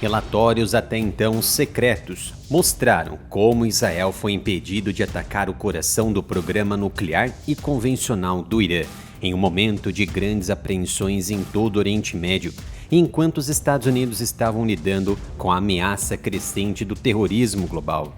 Relatórios até então secretos mostraram como Israel foi impedido de atacar o coração do programa nuclear e convencional do Irã, em um momento de grandes apreensões em todo o Oriente Médio, enquanto os Estados Unidos estavam lidando com a ameaça crescente do terrorismo global.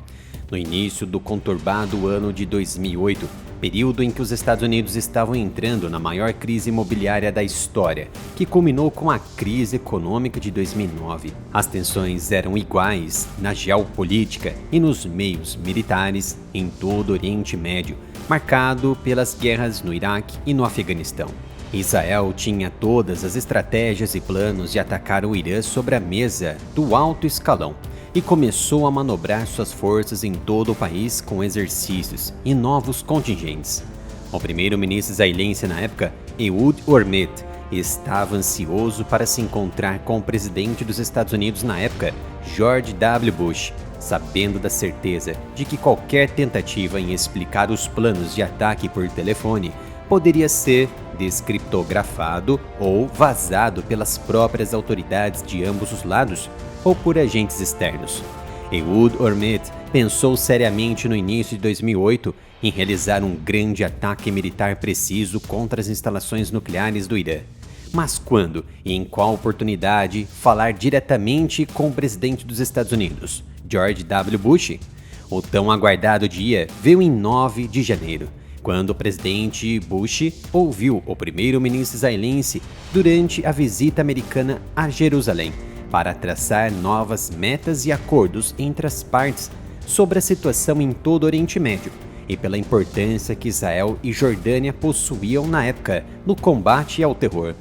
No início do conturbado ano de 2008, período em que os Estados Unidos estavam entrando na maior crise imobiliária da história, que culminou com a crise econômica de 2009. As tensões eram iguais na geopolítica e nos meios militares em todo o Oriente Médio, marcado pelas guerras no Iraque e no Afeganistão. Israel tinha todas as estratégias e planos de atacar o Irã sobre a mesa do alto escalão, e começou a manobrar suas forças em todo o país com exercícios e novos contingentes. O primeiro-ministro israelense na época, Ehud Olmert, estava ansioso para se encontrar com o presidente dos Estados Unidos na época, George W. Bush, sabendo da certeza de que qualquer tentativa em explicar os planos de ataque por telefone poderia ser descriptografado ou vazado pelas próprias autoridades de ambos os lados ou por agentes externos. Ehud Olmert pensou seriamente no início de 2008 em realizar um grande ataque militar preciso contra as instalações nucleares do Irã. Mas quando e em qual oportunidade falar diretamente com o presidente dos Estados Unidos, George W. Bush? O tão aguardado dia veio em 9 de janeiro, quando o presidente Bush ouviu o primeiro-ministro israelense durante a visita americana a Jerusalém, para traçar novas metas e acordos entre as partes sobre a situação em todo o Oriente Médio e pela importância que Israel e Jordânia possuíam na época no combate ao terror.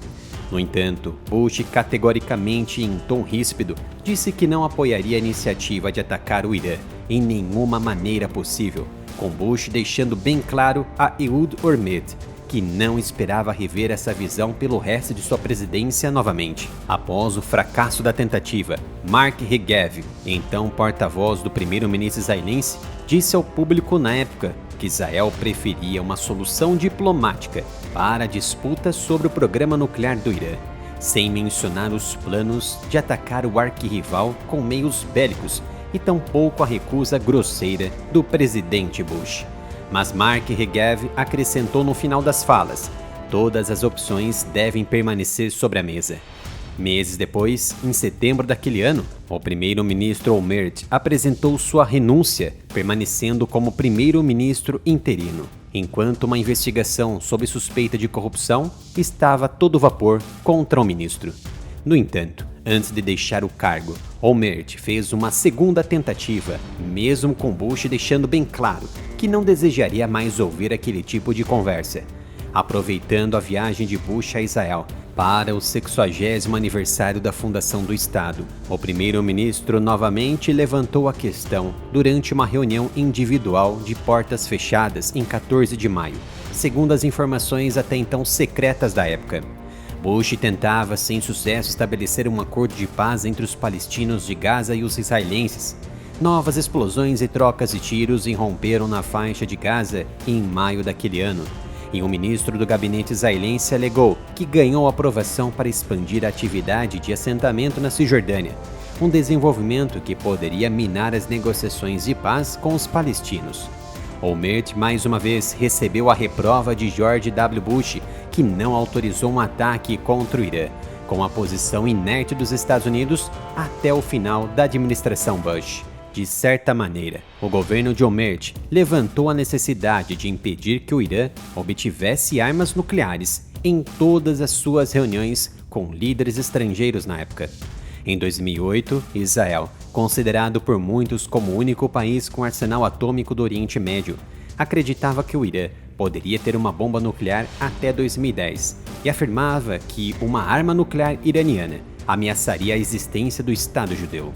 No entanto, Bush, categoricamente em tom ríspido, disse que não apoiaria a iniciativa de atacar o Irã em nenhuma maneira possível, com Bush deixando bem claro a Ehud Olmert que não esperava rever essa visão pelo resto de sua presidência novamente. Após o fracasso da tentativa, Mark Regev, então porta-voz do primeiro-ministro israelense, disse ao público na época que Israel preferia uma solução diplomática para a disputa sobre o programa nuclear do Irã, sem mencionar os planos de atacar o arquirrival com meios bélicos e tampouco a recusa grosseira do presidente Bush. Mas Mark Regev acrescentou no final das falas: todas as opções devem permanecer sobre a mesa. Meses depois, em setembro daquele ano, o primeiro-ministro Olmert apresentou sua renúncia, permanecendo como primeiro-ministro interino, enquanto uma investigação sob suspeita de corrupção estava a todo vapor contra o ministro. No entanto, antes de deixar o cargo, Olmert fez uma segunda tentativa, mesmo com Bush deixando bem claro que não desejaria mais ouvir aquele tipo de conversa. Aproveitando a viagem de Bush a Israel para o 60º aniversário da fundação do Estado, o primeiro-ministro novamente levantou a questão durante uma reunião individual de portas fechadas em 14 de maio, segundo as informações até então secretas da época. Bush tentava, sem sucesso, estabelecer um acordo de paz entre os palestinos de Gaza e os israelenses. Novas explosões e trocas de tiros irromperam na faixa de Gaza em maio daquele ano, e um ministro do gabinete israelense alegou que ganhou aprovação para expandir a atividade de assentamento na Cisjordânia, um desenvolvimento que poderia minar as negociações de paz com os palestinos. Olmert mais uma vez recebeu a reprova de George W. Bush, que não autorizou um ataque contra o Irã, com a posição inerte dos Estados Unidos até o final da administração Bush. De certa maneira, o governo de Olmert levantou a necessidade de impedir que o Irã obtivesse armas nucleares em todas as suas reuniões com líderes estrangeiros na época. Em 2008, Israel, considerado por muitos como o único país com arsenal atômico do Oriente Médio, acreditava que o Irã poderia ter uma bomba nuclear até 2010 e afirmava que uma arma nuclear iraniana ameaçaria a existência do Estado judeu.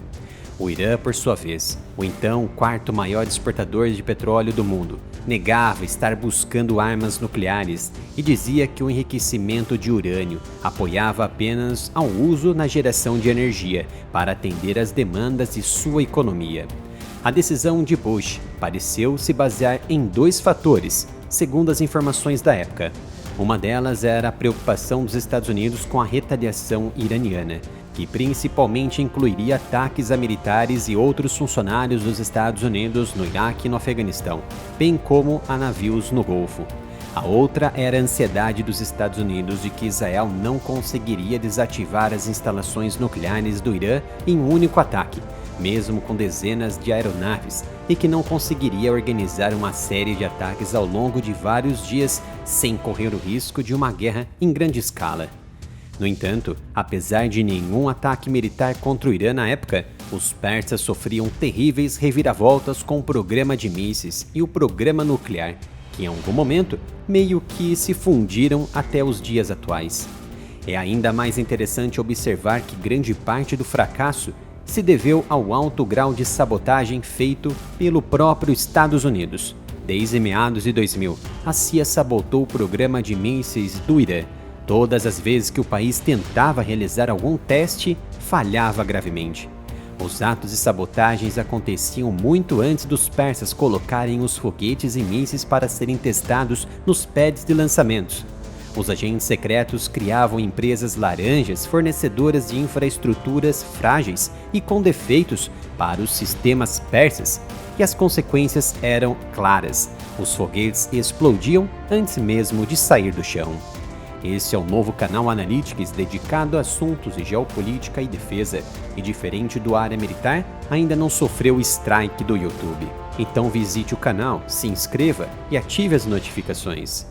O Irã, por sua vez, o então quarto maior exportador de petróleo do mundo, negava estar buscando armas nucleares e dizia que o enriquecimento de urânio apoiava apenas ao uso na geração de energia para atender às demandas de sua economia. A decisão de Bush pareceu se basear em dois fatores, segundo as informações da época. Uma delas era a preocupação dos Estados Unidos com a retaliação iraniana, que principalmente incluiria ataques a militares e outros funcionários dos Estados Unidos no Iraque e no Afeganistão, bem como a navios no Golfo. A outra era a ansiedade dos Estados Unidos de que Israel não conseguiria desativar as instalações nucleares do Irã em um único ataque, mesmo com dezenas de aeronaves, e que não conseguiria organizar uma série de ataques ao longo de vários dias sem correr o risco de uma guerra em grande escala. No entanto, apesar de nenhum ataque militar contra o Irã na época, os persas sofriam terríveis reviravoltas com o programa de mísseis e o programa nuclear, que em algum momento meio que se fundiram até os dias atuais. É ainda mais interessante observar que grande parte do fracasso se deveu ao alto grau de sabotagem feito pelo próprio Estados Unidos. Desde meados de 2000, a CIA sabotou o programa de mísseis do Irã. Todas as vezes que o país tentava realizar algum teste, falhava gravemente. Os atos de sabotagens aconteciam muito antes dos persas colocarem os foguetes e mísseis para serem testados nos pads de lançamentos. Os agentes secretos criavam empresas laranjas fornecedoras de infraestruturas frágeis e com defeitos para os sistemas persas, e as consequências eram claras. Os foguetes explodiam antes mesmo de sair do chão. Esse é o novo canal Analytics dedicado a assuntos de geopolítica e defesa, e diferente do Área Militar, ainda não sofreu o strike do YouTube. Então visite o canal, se inscreva e ative as notificações.